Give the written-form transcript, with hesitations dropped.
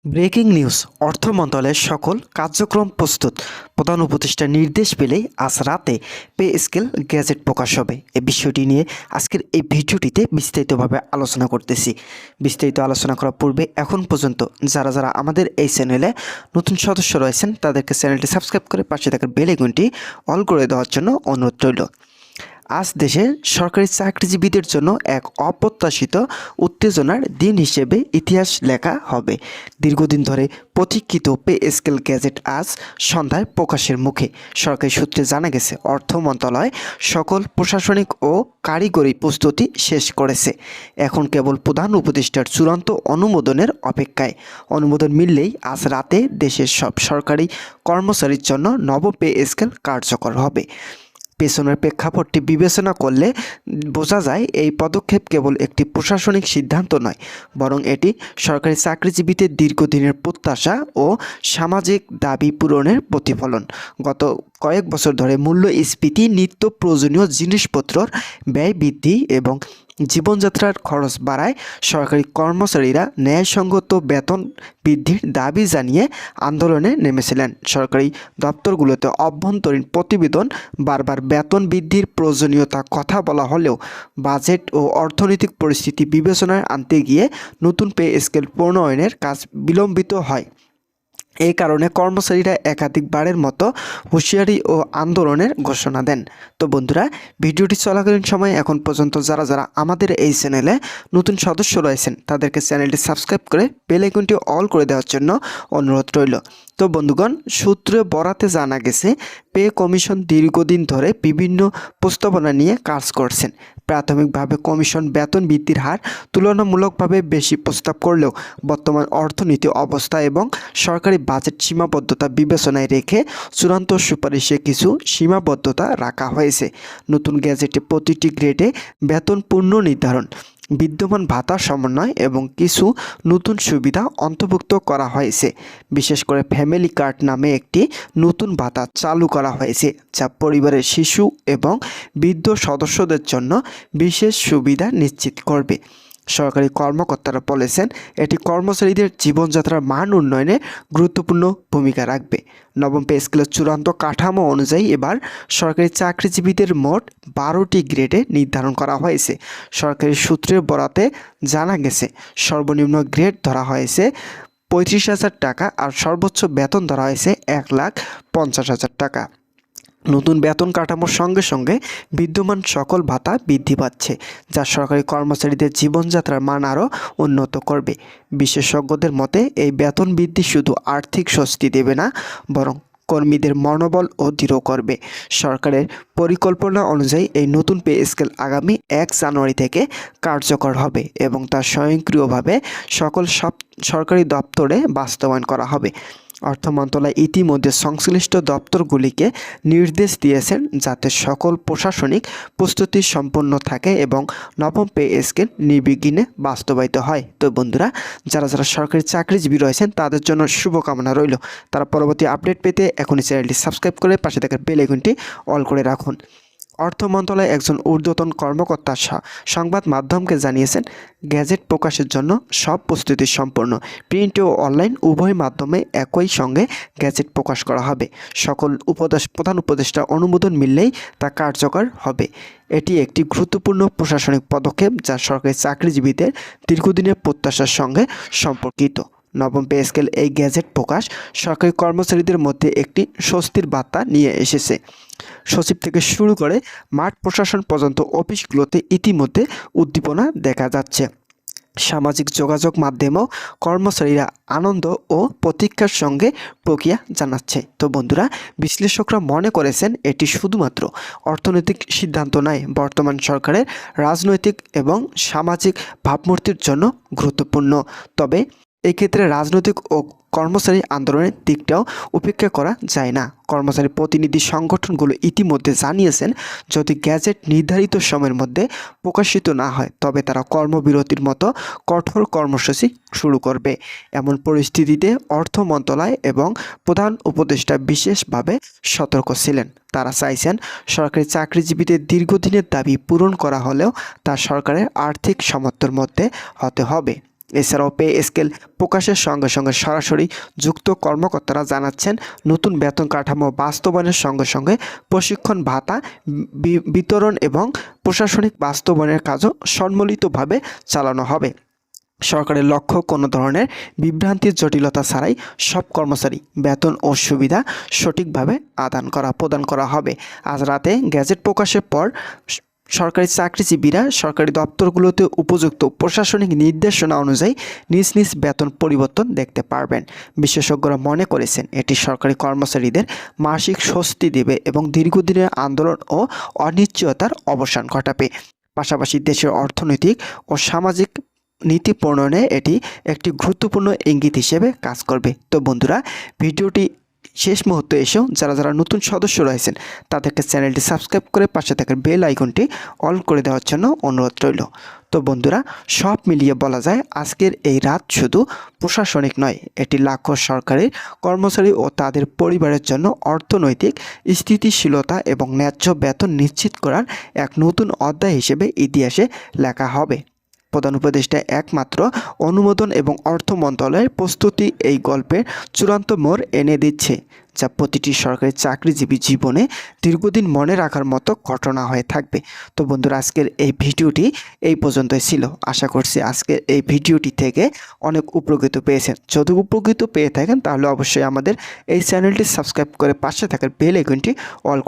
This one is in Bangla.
Breaking news. অর্থ মন্ত্রণালয়ের সকল কার্যক্রম প্রস্তুত। প্রধান উপদেষ্টার নির্দেশ পেলেই আজ রাতে পে স্কেল গ্যাজেট প্রকাশ হবে। এই বিষয়টি নিয়ে আজকের এই ভিডিওটিতে বিস্তারিতভাবে আলোচনা করতেছি। বিস্তারিত আলোচনা করার পূর্বে এখন পর্যন্ত যারা যারা আমাদের এই চ্যানেলে নতুন সদস্য রয়েছেন তাদেরকে চ্যানেলটি সাবস্ক্রাইব করে পাশে থাকা বেল আইকনটি অল করে দেওয়ার জন্য অনুরোধ রইল। আজ দেশের সরকারি চাকরিজীবীদের জন্য এক অপ্রত্যাশিত উত্তেজনার দিন হিসেবে ইতিহাস লেখা হবে। দীর্ঘদিন ধরে প্রতীক্ষিত পে স্কেল গ্যাজেট আজ সন্ধ্যায় প্রকাশের মুখে। সরকারি সূত্রে জানা গেছে, অর্থ মন্ত্রণালয় সকল প্রশাসনিক ও কারিগরি প্রস্তুতি শেষ করেছে। এখন কেবল প্রধান উপদেষ্টার চূড়ান্ত অনুমোদনের অপেক্ষায়। অনুমোদন মিললেই আজ রাতে দেশের সব সরকারি কর্মচারীর জন্য নব পে স্কেল কার্যকর হবে। পেছনের প্রেক্ষাপটটি বিবেচনা করলে বোঝা যায় এই পদক্ষেপ কেবল একটি প্রশাসনিক সিদ্ধান্ত নয়, বরং এটি সরকারি চাকরিজীবীদের দীর্ঘদিনের প্রত্যাশা ও সামাজিক দাবি পূরণের প্রতিফলন। গত কয়েক বছর ধরে মূল্যস্ফীতি, নিত্য প্রয়োজনীয় জিনিসপত্রের ব্যয় বৃদ্ধি এবং জীবনযাত্রার খরচ বাড়ায় সরকারি কর্মচারীরা ন্যায়সঙ্গত বেতন বৃদ্ধির দাবি জানিয়ে আন্দোলনে নেমেছিলেন। সরকারি দপ্তরগুলোতে অভ্যন্তরীণ প্রতিবেদন বারবার বেতন বৃদ্ধির প্রয়োজনীয়তা কথা বলা হলেও বাজেট ও অর্থনৈতিক পরিস্থিতি বিবেচনায় আনতে গিয়ে নতুন পে স্কেল প্রণয়নের কাজ বিলম্বিত হয়। এই কারণে কর্মচারীরা একাধিকবারের মতো হুঁশিয়ারি ও আন্দোলনের ঘোষণা দেন। তো বন্ধুরা, ভিডিওটি চলাকালীন সময় এখন পর্যন্ত যারা যারা আমাদের এই চ্যানেলে নতুন সদস্য রয়েছেন তাদেরকে চ্যানেলটি সাবস্ক্রাইব করে বেল আইকনটি অল করে দেওয়ার জন্য অনুরোধ রইল। তো বন্ধুগণ, সূত্রে বরাতে জানা গেছে, পে কমিশন দীর্ঘদিন ধরে বিভিন্ন প্রস্তাবনা নিয়ে কাজ করছেন। প্রাথমিকভাবে কমিশন বেতন বৃদ্ধির হার তুলনামূলকভাবে বেশি প্রস্তাব করলেও বর্তমান অর্থনীতি অবস্থা এবং সরকারি বাজেট সীমাবদ্ধতা বিবেচনায় রেখে চূড়ান্ত সুপারিশে কিছু সীমাবদ্ধতা রাখা হয়েছে। নতুন গ্যাজেটে প্রতিটি গ্রেডে বেতন পুনর্নির্ধারণ, বিদ্যমান ভাতা সমন্বয় এবং কিছু নতুন সুবিধা অন্তর্ভুক্ত করা হয়েছে। বিশেষ করে ফ্যামিলি কার্ড নামে একটি নতুন ভাতা চালু করা হয়েছে, যা পরিবারের শিশু এবং বৃদ্ধ সদস্যদের জন্য বিশেষ সুবিধা নিশ্চিত করবে। সরকারি কর্মকর্তারা বলেছেন, এটি কর্মচারীদের জীবনযাত্রার মান উন্নয়নে গুরুত্বপূর্ণ ভূমিকা রাখবে। নবম পে স্কেলের চূড়ান্ত কাঠামো অনুযায়ী এবার সরকারি চাকরিজীবীদের মোট 12টি গ্রেডে নির্ধারণ করা হয়েছে। সরকারি সূত্রের বরাতে জানা গেছে, সর্বনিম্ন গ্রেড ধরা হয়েছে 35,000 টাকা আর সর্বোচ্চ বেতন ধরা হয়েছে 1,50,000 টাকা। নতুন বেতন কাঠামোর সঙ্গে সঙ্গে বিদ্যমান সকল ভাতা বৃদ্ধি পাচ্ছে, যা সরকারি কর্মচারীদের জীবনযাত্রার মান আরও উন্নত করবে। বিশেষজ্ঞদের মতে এই বেতন বৃদ্ধি শুধু আর্থিক স্বস্তি দেবে না, বরং কর্মীদের মনোবল ও দৃঢ় করবে। সরকারের পরিকল্পনা অনুযায়ী এই নতুন পে স্কেল আগামী 1 জানুয়ারি থেকে কার্যকর হবে এবং তা স্বয়ংক্রিয়ভাবে সকল সরকারি দপ্তরে বাস্তবায়ন করা হবে। অর্থ মন্ত্রণালয় ইতিমধ্যে সংশ্লিষ্ট দপ্তরগুলিকে নির্দেশ দিয়েছেন যাতে সকল প্রশাসনিক প্রস্তুতি সম্পন্ন থাকে এবং নবম পে স্কেল নির্বিঘ্নে বাস্তবায়িত হয়। তো বন্ধুরা, যারা যারা সরকারি চাকরিজীবী রয়েছেন তাদের জন্য শুভকামনা রইল। তারা পরবর্তী আপডেট পেতে এখনই চ্যানেলটি সাবস্ক্রাইব করে পাশে থাকা বেল আইকনটি অল করে রাখুন। অর্থ মন্ত্রণালয়ের একজন ঊর্ধ্বতন কর্মকর্তা সংবাদ মাধ্যমকে জানিয়েছেন, গ্যাজেট প্রকাশের জন্য সব প্রস্তুতি সম্পন্ন। প্রিন্ট ও অনলাইন উভয় মাধ্যমে একই সঙ্গে গ্যাজেট প্রকাশ করা হবে। সকল প্রধান উপদেষ্টা অনুমোদন মিললেই তা কার্যকর হবে। এটি একটি গুরুত্বপূর্ণ প্রশাসনিক পদক্ষেপ যা সরকারি চাকরিজীবীদের দীর্ঘদিনের প্রত্যাশার সঙ্গে সম্পর্কিত। নবম পে স্কেল এই গ্যাজেট প্রকাশ সরকারি কর্মচারীদের মধ্যে একটি স্বস্তির বার্তা নিয়ে এসেছে। সচিব থেকে শুরু করে মাঠ প্রশাসন পর্যন্ত অফিসগুলোতে ইতিমধ্যে উদ্দীপনা দেখা যাচ্ছে। সামাজিক যোগাযোগ মাধ্যমেও কর্মচারীরা আনন্দ ও প্রতীক্ষার সঙ্গে প্রক্রিয়া জানাচ্ছে। তো বন্ধুরা, বিশ্লেষকরা মনে করেছেন এটি শুধুমাত্র অর্থনৈতিক সিদ্ধান্ত নয়, বর্তমান সরকারের রাজনৈতিক এবং সামাজিক ভাবমূর্তির জন্য গুরুত্বপূর্ণ। তবে এক্ষেত্রে রাজনৈতিক ও কর্মচারী আন্দোলনের দিকটাও উপেক্ষা করা যায় না। কর্মচারী প্রতিনিধি সংগঠনগুলো ইতিমধ্যে জানিয়েছেন, যদি গ্যাজেট নির্ধারিত সময়ের মধ্যে প্রকাশিত না হয় তবে তারা কর্মবিরতির মতো কঠোর কর্মসূচি শুরু করবে। এমন পরিস্থিতিতে অর্থ মন্ত্রণালয় এবং প্রধান উপদেষ্টা বিশেষভাবে সতর্ক ছিলেন। তারা চাইছেন সরকারি চাকরিজীবীদের দীর্ঘদিনের দাবি পূরণ করা হলেও তা সরকারের আর্থিক সামর্থ্যের মধ্যে হতে হবে। এছাড়াও পে স্কেল প্রকাশের সঙ্গে সঙ্গে সরাসরি যুক্ত কর্মকর্তারা জানাচ্ছেন, নতুন বেতন কাঠামো বাস্তবায়নের সঙ্গে সঙ্গে প্রশিক্ষণ ভাতা বিতরণ এবং প্রশাসনিক বাস্তবায়নের কাজও সম্মিলিতভাবে চালানো হবে। সরকারের লক্ষ্য কোনো ধরনের বিভ্রান্তির জটিলতা ছাড়াই সব কর্মচারী বেতন ও সুবিধা সঠিকভাবে প্রদান করা হবে। আজ রাতে গ্যাজেট প্রকাশের পর সরকারি চাকরিজীবীরা সরকারি দপ্তরগুলোতে উপযুক্ত প্রশাসনিক নির্দেশনা অনুযায়ী নিজ নিজ বেতন পরিবর্তন দেখতে পারবেন। বিশেষজ্ঞরা মনে করেছেন এটি সরকারি কর্মচারীদের মাসিক স্বস্তি দেবে এবং দীর্ঘদিনের আন্দোলন ও অনিশ্চয়তার অবসান ঘটাবে। পাশাপাশি দেশের অর্থনৈতিক ও সামাজিক নীতি প্রণয়নে এটি একটি গুরুত্বপূর্ণ ইঙ্গিত হিসেবে কাজ করবে। তো বন্ধুরা, ভিডিওটি শেষ মুহূর্তে এসেও যারা নতুন সদস্য রয়েছেন তাদেরকে চ্যানেলটি সাবস্ক্রাইব করে পাশে থাকা বেল আইকনটি অল করে দেওয়ার জন্য অনুরোধ রইল। তো বন্ধুরা, সব মিলিয়ে বলা যায় আজকের এই রাত শুধু প্রশাসনিক নয়, এটি লাখো সরকারি কর্মচারী ও তাদের পরিবারের জন্য অর্থনৈতিক স্থিতিশীলতা এবং ন্যায্য বেতন নিশ্চিত করার এক নতুন অধ্যায় হিসেবে ইতিহাসে লেখা হবে। প্রধান উপদেষ্টা একমাত্র অনুমোদন এবং অর্থ মন্ত্রণালয়ের প্রস্তুতি এই গল্পের চূড়ান্ত মোড় এনে দিচ্ছে, যা প্রতিটি সরকারি চাকরিজীবী জীবনে দীর্ঘদিন মনে রাখার মতো ঘটনা হয়ে থাকবে। তো বন্ধুরা, আজকের এই ভিডিওটি এই পর্যন্তই ছিল। আশা করছি আজকের এই ভিডিওটি থেকে অনেক উপকৃত পেয়েছেন। যদি উপকৃত পেয়ে থাকেন তাহলে অবশ্যই আমাদের এই চ্যানেলটি সাবস্ক্রাইব করে পাশে থাকার বেল আইকনটি অল